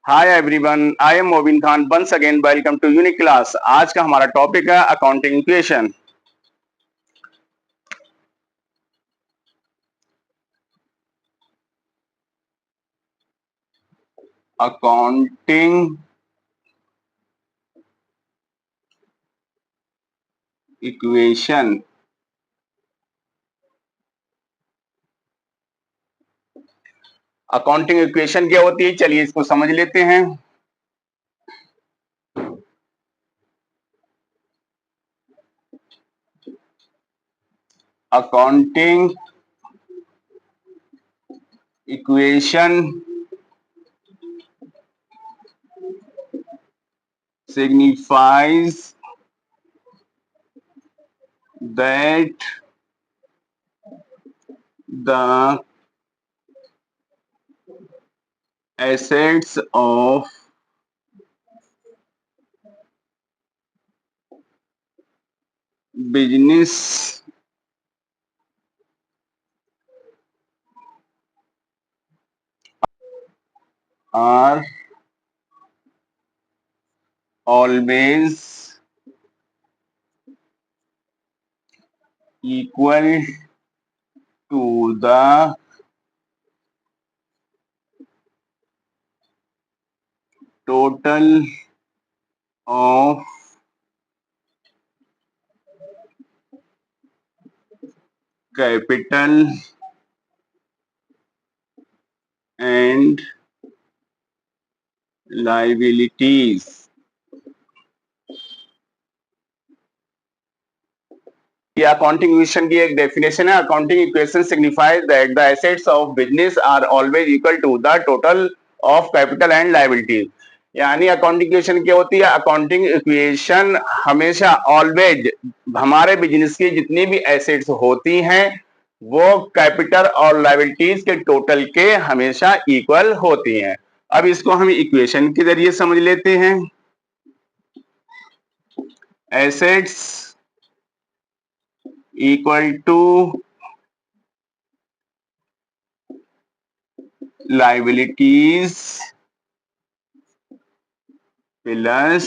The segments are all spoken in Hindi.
Hi everyone, I am Mobin Khan once again welcome to unique class. आज का हमारा टॉपिक है accounting equation. Accounting equation. Accounting equation क्या होती है, चलिए इसको समझ लेते हैं। Accounting equation signifies that the assets of business are always equal to the total of capital and liabilities। ये अकाउंटिंग इक्वेशन की एक डेफिनेशन है। Accounting equation signifies that the assets of business are always equal to the total of capital and liabilities. यानी अकाउंटिंग इक्वेशन क्या होती है? अकाउंटिंग इक्वेशन हमेशा ऑलवेज हमारे बिजनेस की जितनी भी एसेट्स होती हैं वो कैपिटल और लायबिलिटीज के टोटल के हमेशा इक्वल होती हैं। अब इसको हम इक्वेशन के जरिए समझ लेते हैं। Assets equal to liabilities plus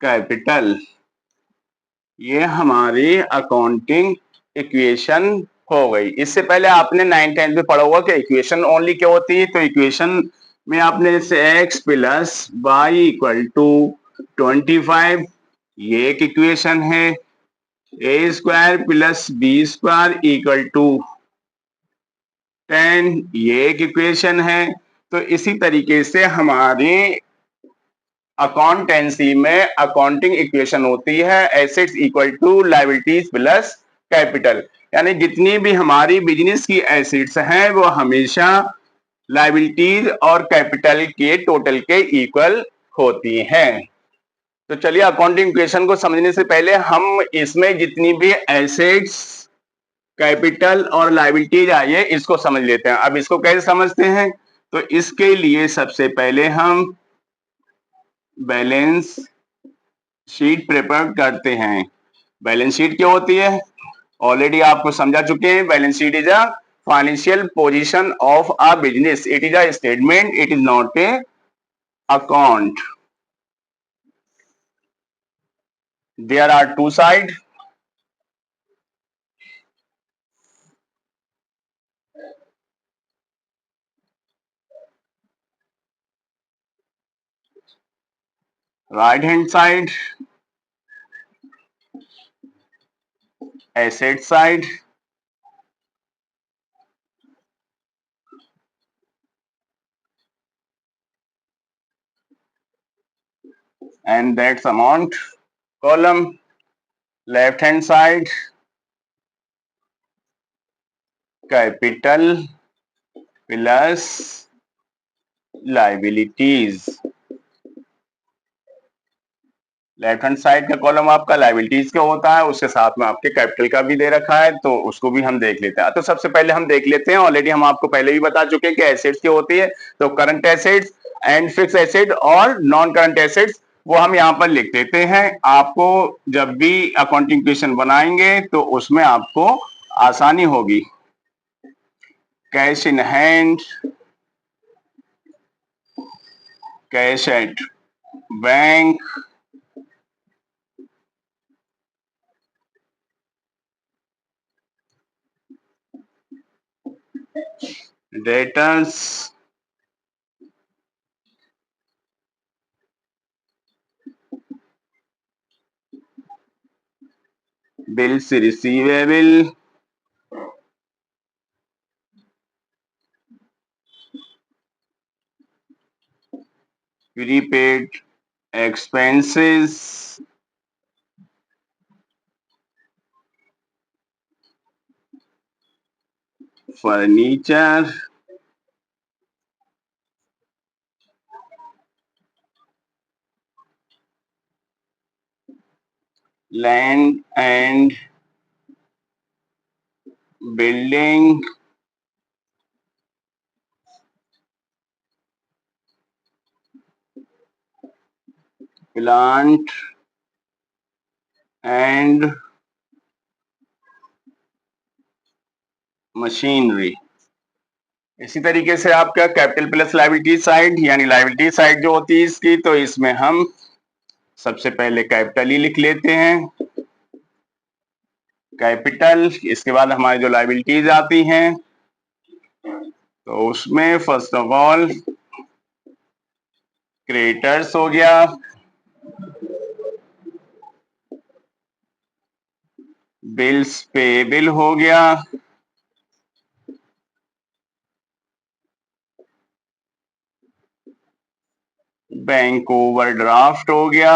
capital, ये हमारी अकाउंटिंग इक्वेशन हो गई। इससे पहले आपने 9th-10th में पढ़ा होगा कि इक्वेशन ओनली क्या होती है। तो इक्वेशन में आपने जैसे x plus y equal to 25, ये एक इक्वेशन है। A square plus b square equal to 10, ये एक इक्वेशन है। तो इसी तरीके से हमारी अकाउंटेंसी में अकाउंटिंग इक्वेशन होती है assets equal to liabilities plus capital. यानी जितनी भी हमारी बिजनेस की एसेट्स हैं वो हमेशा लायबिलिटीज और कैपिटल के टोटल के इक्वल होती हैं। तो चलिए अकाउंटिंग इक्वेशन को समझने से पहले हम इसमें जितनी भी एसेट्स, कैपिटल और लायबिलिटीज आई है इसको समझ लेते हैं। अब इसको कैसे समझते हैं? तो इसके लिए सबसे पहले हम बैलेंस शीट प्रिपेयर करते हैं। बैलेंस शीट क्या होती है ऑलरेडी आपको समझा चुके हैं। Balance sheet is a financial position of a business, it is a statement, it is not a account. There are two side, right hand side, asset side, and that's amount column, left hand side, capital plus liabilities। Left hand side का कॉलम आपका लायबिलिटीज का होता है, उसके साथ में आपके कैपिटल का भी दे रखा है, तो उसको भी हम देख लेते हैं। तो सबसे पहले हम देख लेते हैं, ऑलरेडी हम आपको पहले भी बता चुके हैं कि एसेट्स क्या होती है। तो current assets and fix asset और नॉन करंट एसेट्स वो हम यहाँ पर लिख देते हैं। आपको जब भी अकाउंटिंग इक्वेशन बनाएंगे तो उसमें आपको आसानी होगी। Cash in hand cash at bank, debtors bills receivable, prepaid expenses, furniture, land and building, plant and machinery. इसी तरीके से आपका कैपिटल प्लस लायबिलिटी साइड, यानी लायबिलिटी साइड जो होती है इसकी, तो इसमें हम सबसे पहले कैपिटल ही लिख लेते हैं, कैपिटल। इसके बाद हमारी जो लायबिलिटीज आती हैं तो उसमें फर्स्ट ऑफ ऑल क्रेडिटर्स हो गया, बिल्स पेएबल हो गया, बैंक ओवरड्राफ्ट हो गया,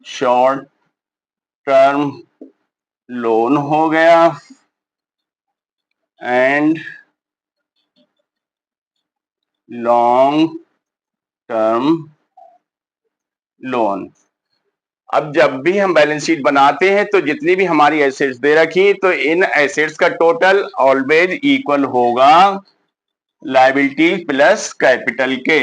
शॉर्ट टर्म लोन हो गया, एंड लॉन्ग टर्म लोन। अब जब भी हम बैलेंस शीट बनाते हैं तो जितनी भी हमारी एसेट्स दे रखी, तो इन एसेट्स का टोटल ऑलवेज इक्वल होगा लायबिलिटी प्लस कैपिटल के।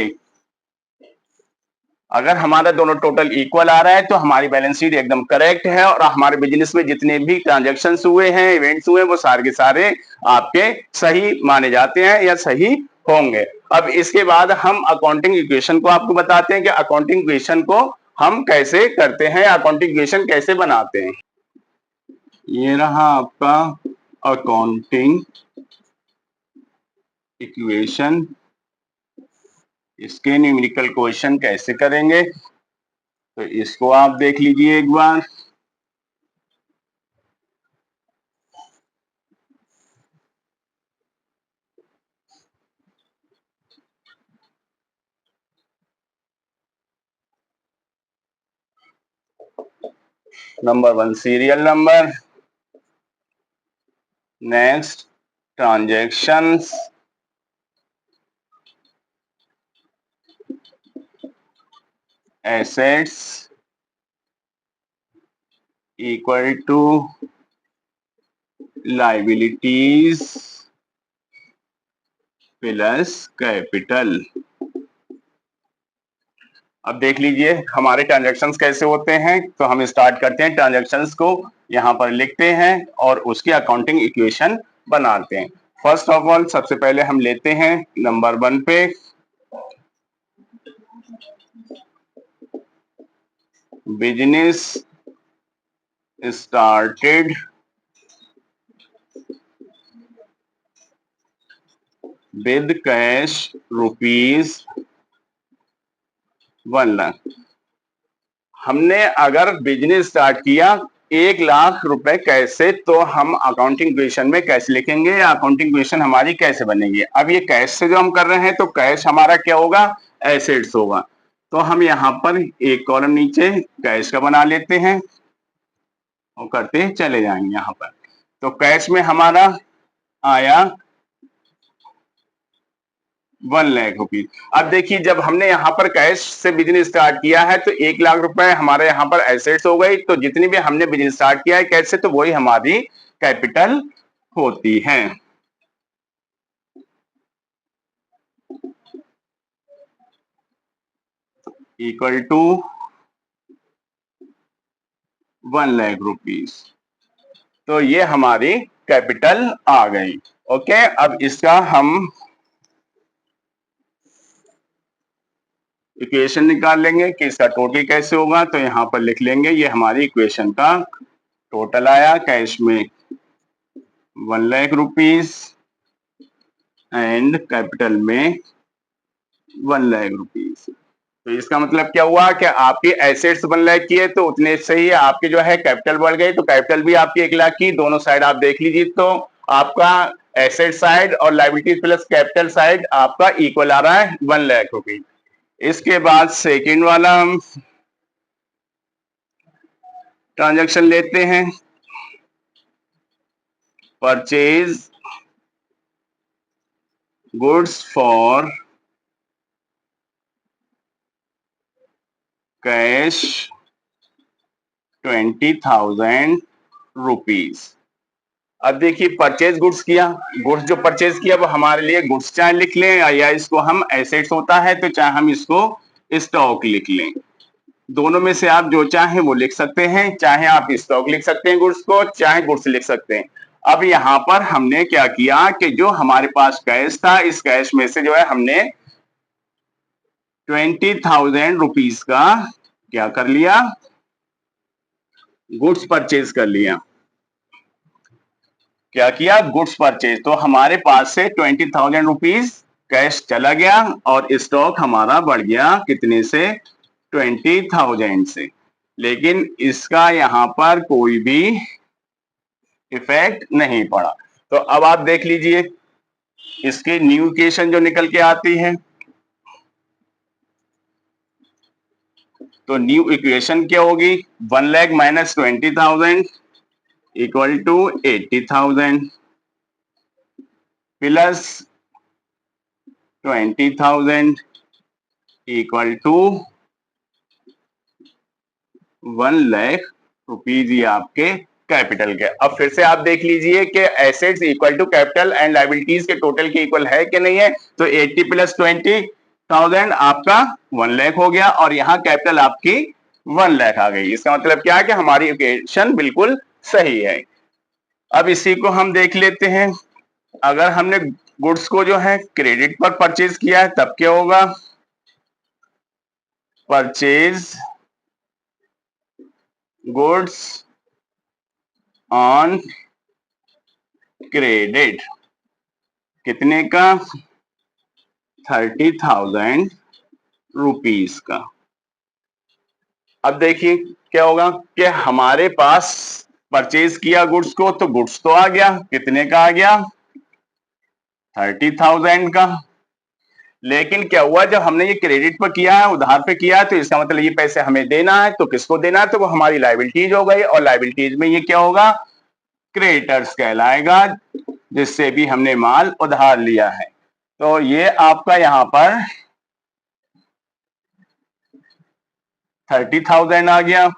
अगर हमारा दोनों टोटल इक्वल आ रहा है तो हमारी बैलेंस शीट एकदम करेक्ट है, और हमारे बिजनेस में जितने भी ट्रांजैक्शंस हुए हैं, इवेंट्स हुए हैं, वो सारे के सारे आपके सही माने जाते हैं या सही होंगे। अब इसके बाद हम अकाउंटिंग इक्वेशन को आपको बताते हैं कि अकाउंटिंग इक्वेशन को हम कैसे करते हैं, अकाउंटिंग इक्वेशन कैसे बनाते हैं। ये रहा आपका अकाउंटिंग इक्वेशन। इसके न्यूमेरिकल क्वेश्चन कैसे करेंगे तो इसको आप देख लीजिए एक बार। Number 1 serial number, next transactions, assets equal to liabilities plus capital. अब देख लीजिए हमारे ट्रांजैक्शंस कैसे होते हैं। तो हम स्टार्ट करते हैं, ट्रांजैक्शंस को यहां पर लिखते हैं और उसकी अकाउंटिंग इक्वेशन बनाते हैं। फर्स्ट ऑफ ऑल सबसे पहले हम लेते हैं नंबर 1 पे, business started with cash rupees 1 lakh. हमने अगर बिजनेस स्टार्ट किया 1 लाख रुपए कैश से, तो हम अकाउंटिंग इक्वेशन में कैसे लिखेंगे या अकाउंटिंग इक्वेशन हमारी कैसे बनेगी। अब ये कैश से जो हम कर रहे हैं तो कैश हमारा क्या होगा, एसेट्स होगा। तो हम यहाँ पर एक कॉलम नीचे कैश का बना लेते हैं और करते चले जाएंगे यहाँ पर। तो कैश में हमारा आया 1 लाख रुपीज। अब देखिए जब हमने यहाँ पर कैश से बिजनेस स्टार्ट किया है तो 1 लाख रुपए हमारे यहाँ पर एसेट्स हो गई। तो जितनी भी हमने बिजनेस स्टार्ट किया है कैश से, तो वही हमारी कैपिटल होती है। Equal to 1 lakh rupees. तो ये हमारी कैपिटल आ गई। ओके, अब इसका हम इक्वेशन निकाल लेंगे कि इसका टोटल कैसे होगा। तो यहां पर लिख लेंगे, ये हमारी इक्वेशन का टोटल आया कैश में 1,00,000 रुपीज एंड कैपिटल में 1,00,000 रुपीज। तो इसका मतलब क्या हुआ कि आपकी एसेट्स 1,00,000 की है तो उतने से ही आपके जो है कैपिटल बढ़ गई, तो कैपिटल भी आपकी 1,00,000 की। दोनों साइड आप देख लीजिए तो आपका एसेट साइड और लायबिलिटीज प्लस कैपिटल साइड आपका इक्वल आ रहा है 1,00,000 रुपीज। इसके बाद सेकेंड वाला हम ट्रांजैक्शन लेते हैं, purchase goods for cash 20,000 rupees. अब देखिए परचेज गुड्स किया, गुड्स जो परचेज किया वो हमारे लिए गुड्स चाहे लिख लें या इसको हम एसेट्स होता है तो चाहे हम इसको स्टॉक लिख लें। दोनों में से आप जो चाहे वो लिख सकते हैं, चाहे आप स्टॉक लिख सकते हैं गुड्स को, चाहे गुड्स लिख सकते हैं। अब यहां पर हमने क्या किया कि जो हमारे पास कैश था, इस कैश में से जो है हमने 20,000 रुपीज का क्या कर लिया, गुड्स परचेज कर लिया। क्या किया, गुड्स परचेज। तो हमारे पास से 20,000 रुपीज कैश चला गया और स्टॉक हमारा बढ़ गया कितने से, 20,000 से। लेकिन इसका यहां पर कोई भी इफेक्ट नहीं पड़ा। तो अब आप देख लीजिए इसकी न्यू इक्वेशन जो निकल के आती है, तो न्यू इक्वेशन क्या होगी, 1,00,000 minus 20,000 equal to 80,000 plus 20,000 equal to 1,00,000 rupees ये आपके कैपिटल के। अब फिर से आप देख लीजिए कि assets equal to capital and liabilities के टोटल के इक्वल है कि नहीं है। तो 80 प्लस 20,000 आपका 1,00,000 हो गया और यहाँ कैपिटल आपकी 1,00,000 आ गई। इसका मतलब क्या है कि हमारी इक्वेशन बिल्कुल सही है। अब इसी को हम देख लेते हैं, अगर हमने गुड्स को जो है क्रेडिट पर परचेज किया है तब क्या होगा, परचेज गुड्स ऑन क्रेडिट कितने का, 30,000 रुपीज का। अब देखिए क्या होगा कि हमारे पास परचेज किया गुड्स को तो गुड्स तो आ गया, कितने का आ गया, 30,000 का। लेकिन क्या हुआ, जब हमने ये क्रेडिट पर किया है, उधार पे किया है, तो इसका मतलब ये पैसे हमें देना है। तो किसको देना है, तो वो हमारी लायबिलिटीज हो गई और लायबिलिटीज में ये क्या होगा, क्रेडिटर्स कहलाएगा, जिससे भी हमने माल उधार लिया है। तो ये आपका यहां पर 30,000 आ गया।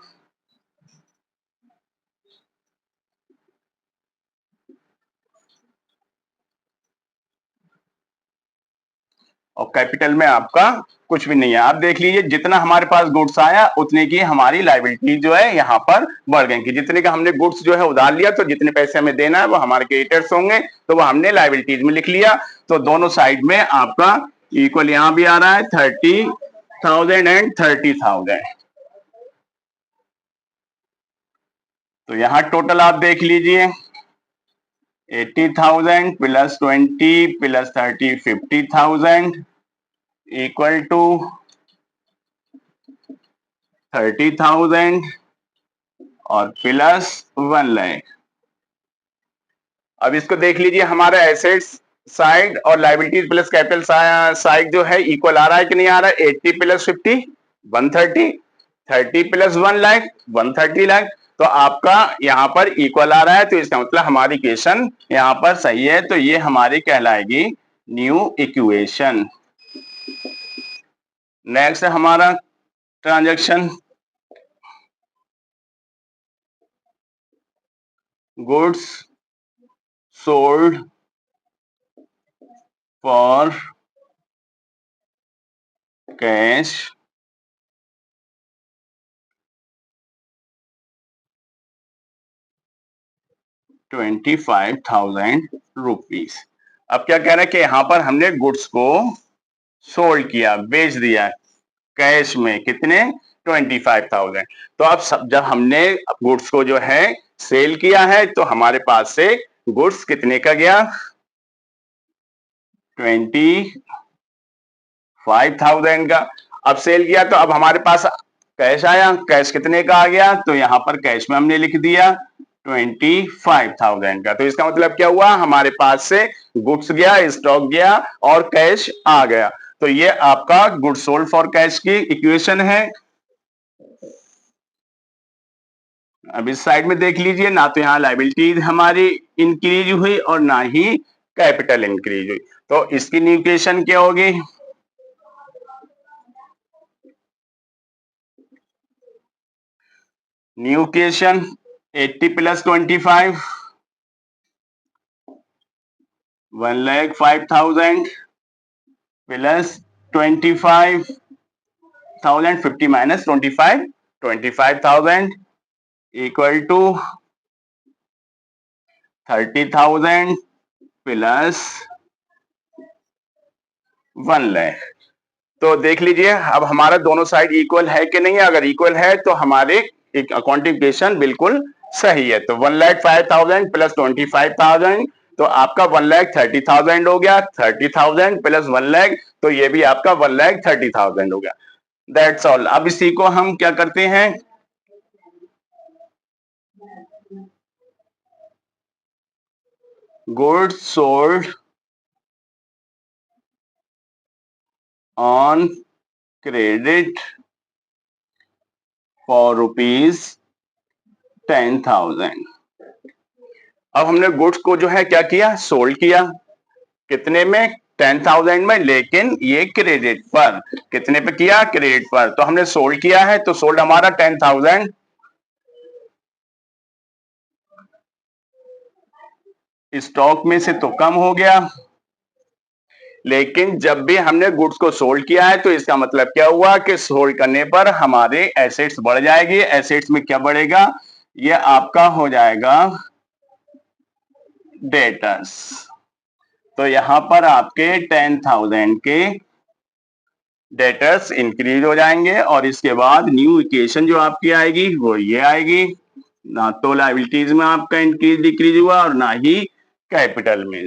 और कैपिटल में आपका कुछ भी नहीं है। आप देख लीजिए जितना हमारे पास गुड्स आया उतने की हमारी लायबिलिटी जो है यहाँ पर बढ़ गई कि जितने का हमने गुड्स जो है उधार लिया तो जितने पैसे हमें देना है वो हमारे क्रेडिटर्स होंगे, तो वो हमने लायबिलिटीज में लिख लिया। तो दोनों साइड में आपका इक्वल यहाँ भी आ रहा है 30,000 एंड 30,000। तो यहाँ टोटल आप देख लीजिए 80,000 प्लस 20 प्लस 30 50,000 इक्वल टू 30,000 और प्लस 1,00,000। अब इसको देख लीजिए हमारा एसेट्स साइड और लायबिलिटीज प्लस कैपिटल साइड जो है इक्वल आ रहा है कि नहीं आ रहा है। 80 प्लस 50 130, 30 प्लस 1,00,000 130,00,000। तो आपका यहाँ पर इक्वल आ रहा है, तो इसका मतलब हमारी इक्वेशन यहाँ पर सही है। तो ये हमारी कहलाएगी न्यू इक्वेशन। नेक्स्ट हमारा transaction, goods sold for cash 25,000 rupees. अब क्या कह रहा है कि यहां पर हमने गुड्स को सोल्ड किया, बेच दिया कैश में, कितने? 25,000। तो अब जब हमने गुड्स को जो है सेल किया है तो हमारे पास से गुड्स कितने का गया? 25,000 का। अब सेल किया तो अब हमारे पास कैश आया, कैश कितने का आ गया? तो यहां पर कैश में हमने लिख दिया 25,000 का। तो इसका मतलब क्या हुआ? हमारे पास से गुड्स गया, स्टॉक गया और कैश आ गया। तो ये आपका गुड्स सोल्ड फॉर कैश की इक्वेशन है। अब इस साइड में देख लीजिए, ना तो यहाँ लायबिलिटीज हमारी इंक्रीज हुई और ना ही कैपिटल इंक्रीज हुई। तो इसकी न्यू इक्वेशन क्या होगी? New equation 80 plus 25, 1,05,000 plus 25,000, 50 minus 25, 25,000 equal to 30,000 plus 1 lakh. तो देख लीजिए अब हमारा दोनों साइड इक्वल है कि नहीं है। अगर इक्वल है तो हमारे अकाउंटिंग इक्वेशन बिल्कुल सही है। तो 1,05,000 प्लस 25,000 तो आपका 1,30,000 हो गया। 30,000 प्लस 1 लाख तो ये भी आपका 1,30,000 हो गया। That's all. अब इसी को हम क्या करते हैं, goods sold on credit for ₹10,000। अब हमने गुड्स को जो है क्या किया? सोल्ड किया। कितने में? 10,000 में, लेकिन ये क्रेडिट पर। कितने पे किया? क्रेडिट पर। तो हमने सोल्ड किया है तो सोल्ड हमारा 10,000 स्टॉक में से तो कम हो गया, लेकिन जब भी हमने गुड्स को सोल्ड किया है तो इसका मतलब क्या हुआ कि सोल्ड करने पर हमारे एसेट्स बढ़ जाएगी। एसेट्स में क्या बढ़ेगा? ये आपका हो जाएगा डेटर्स। तो यहां पर आपके 10,000 के डेटर्स इंक्रीज हो जाएंगे और इसके बाद न्यू इक्वेशन जो आपकी आएगी वो ये आएगी। ना तो लायबिलिटीज में आपका इंक्रीज डिक्रीज हुआ और ना ही कैपिटल में।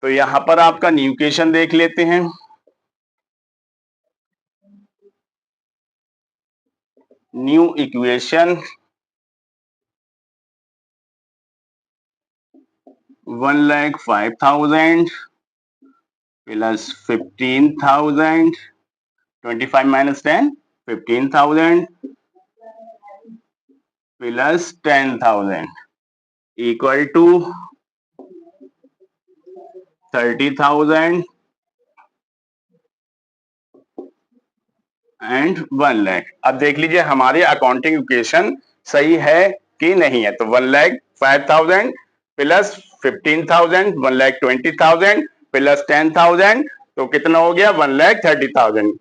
तो यहां पर आपका न्यू इक्वेशन देख लेते हैं। New equation 1,05,000 plus 15,000, 25 minus 10, 15,000 plus 10,000 equal to 30,000 and 1 lakh. अब देख लीजिए हमारी अकाउंटिंग इक्वेशन सही है कि नहीं है। तो 1,05,000 प्लस 15,000, 1,20,000 प्लस 10,000 तो कितना हो गया? 1,30,000।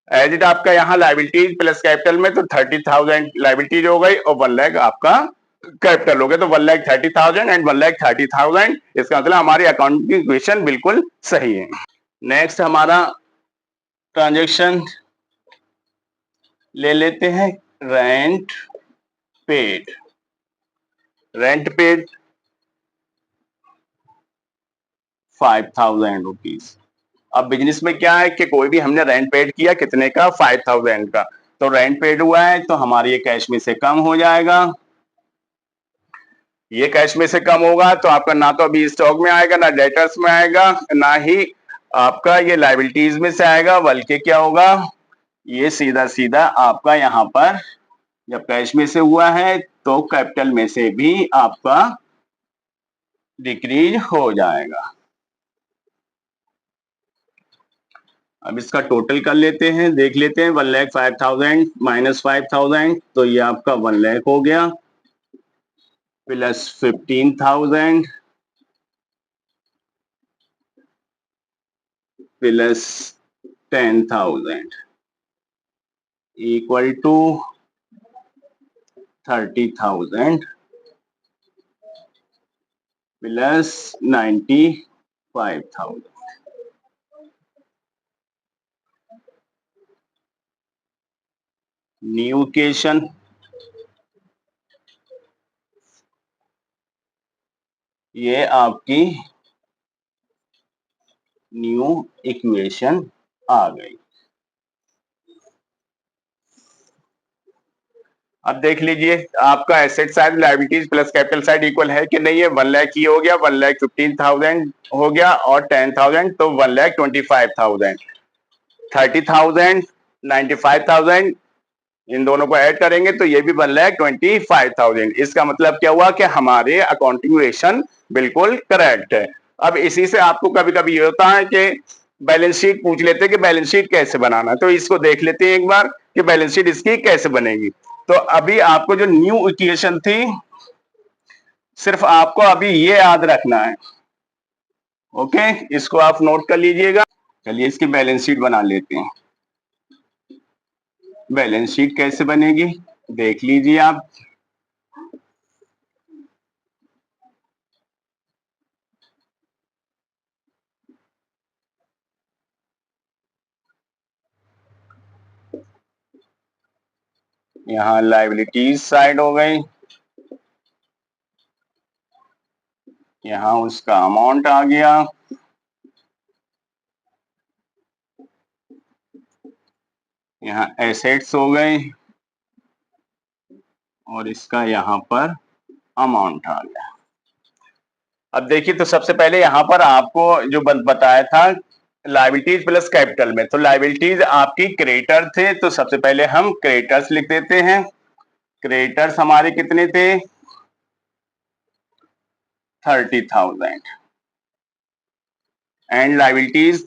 एज इट आपका यहाँ लायबिलिटीज प्लस कैपिटल में तो 30,000 लायबिलिटीज हो गई और 1 लाख आपका कैपिटल हो गया। तो 1,30,000 एंड 1,30,000, इसका मतलब हमारी अकाउंटिंग इक्वेशन बिल्कुल सही है। नेक्स्ट हमारा ट्रांजेक्शन ले लेते हैं, rent paid. Rent paid 5,000 rupees. अब बिजनेस में क्या है कि कोई भी हमने रेंट पेड किया, कितने का? 5,000 का। तो रेंट पेड हुआ है तो हमारी ये कैश में से कम हो जाएगा। ये कैश में से कम होगा तो आपका ना तो अभी स्टॉक में आएगा, ना डेटर्स में आएगा, ना ही आपका ये लायबिलिटीज में से आएगा, बल्कि क्या होगा? ये सीधा सीधा आपका यहाँ पर जब कैश में से हुआ है तो कैपिटल में से भी आपका डिक्रीज हो जाएगा। अब इसका टोटल कर लेते हैं, देख लेते हैं। 1,05,000 माइनस 5,000 तो ये आपका 1 लाख हो गया, plus 15,000 plus 10,000 equal to 30,000 plus 95,000। New equation, ये आपकी न्यू इक्वेशन आ गई। अब देख लीजिए आपका asset side liabilities plus capital side equal है कि नहीं है। 1 लाख की हो गया, 1,15,000 हो गया और 10,000 तो 1,25,000। 30,000 95,000 इन दोनों को ऐड करेंगे तो ये भी 1,25,000। इसका मतलब क्या हुआ कि हमारे अकाउंटिंग रेशन बिल्कुल करेक्ट है। अब इसी से आपको कभी कभी ये होता है कि बैलेंस शीट पूछ लेते हैं कि बैलेंस शीट कैसे बनाना, तो इसको देख लेते हैं एक बार कि बैलेंस शीट इसकी कैसे बनेगी। तो अभी आपको जो न्यू इक्वेशन थी, सिर्फ आपको अभी ये याद रखना है। ओके, इसको आप नोट कर लीजिएगा। चलिए इसकी बैलेंस शीट बना लेते हैं। बैलेंस शीट कैसे बनेगी देख लीजिए आप। यहाँ लायबिलिटीज साइड हो गई, यहाँ उसका अमाउंट आ गया, यहाँ एसेट्स हो गए और इसका यहाँ पर अमाउंट आ गया। अब देखिए तो सबसे पहले यहाँ पर आपको जो बताया था लायबिलिटीज प्लस कैपिटल में, तो लायबिलिटीज आपकी क्रेडिटर थे, तो सबसे पहले हम क्रेडिटर्स लिख देते हैं। क्रेडिटर्स हमारे कितने थे 30,000। एंड लायबिलिटीज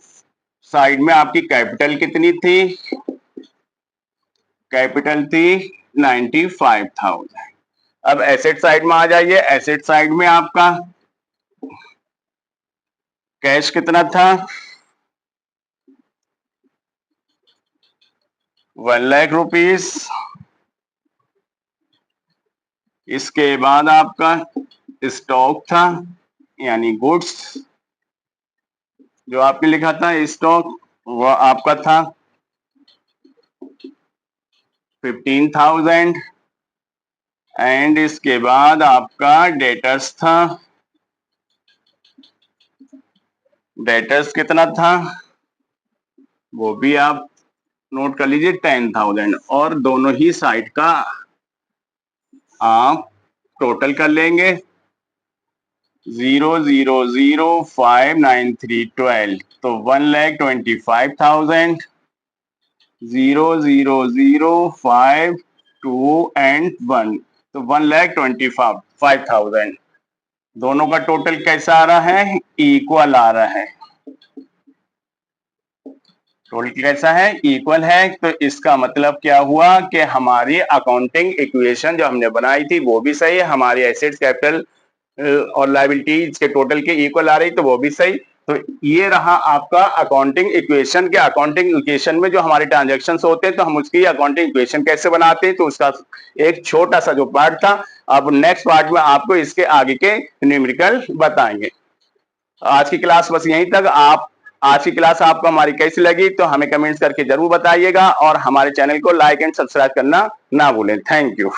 साइड में आपकी कैपिटल कितनी थी, कैपिटल थी 95,000। अब एसेट साइड में आ जाइए। एसेट साइड में आपका कैश कितना था 1 लाख रुपीस। इसके बाद आपका स्टॉक था यानी गुड्स, जो आपने लिखा था स्टॉक, वो आपका था 15,000। एंड इसके बाद आपका डेटर्स था, डेटर्स कितना था वो भी आप नोट कर लीजिए 10,000। और दोनों ही साइड का आप टोटल कर लेंगे 0,0059312, तो 1,25,000 0,005 2 एंड 1, तो 1,25,000। दोनों का टोटल कैसा आ रहा है इक्वल आ रहा है। टोटल कैसा है इक्वल है। तो इसका मतलब क्या हुआ कि हमारी अकाउंटिंग इक्वेशन जो हमने बनाई थी वो भी सही है, हमारी एसेट्स कैपिटल और लायबिलिटीज के टोटल के इक्वल आ रही तो वो भी सही। तो ये रहा आपका अकाउंटिंग इक्वेशन के। अकाउंटिंग इक्वेशन में जो हमारे ट्रांजेक्शन होते हैं तो हम उसकी अकाउंटिंग इक्वेशन कैसे बनाते हैं, तो उसका एक छोटा सा जो पार्ट था, अब नेक्स्ट पार्ट में आपको इसके आगे के न्यूमेरिकल बताएंगे। आज की क्लास बस यहीं तक। आज की क्लास आपको हमारी कैसी लगी तो हमें कमेंट्स करके जरूर बताइएगा और हमारे चैनल को लाइक एंड सब्सक्राइब करना ना भूलें। Thank you.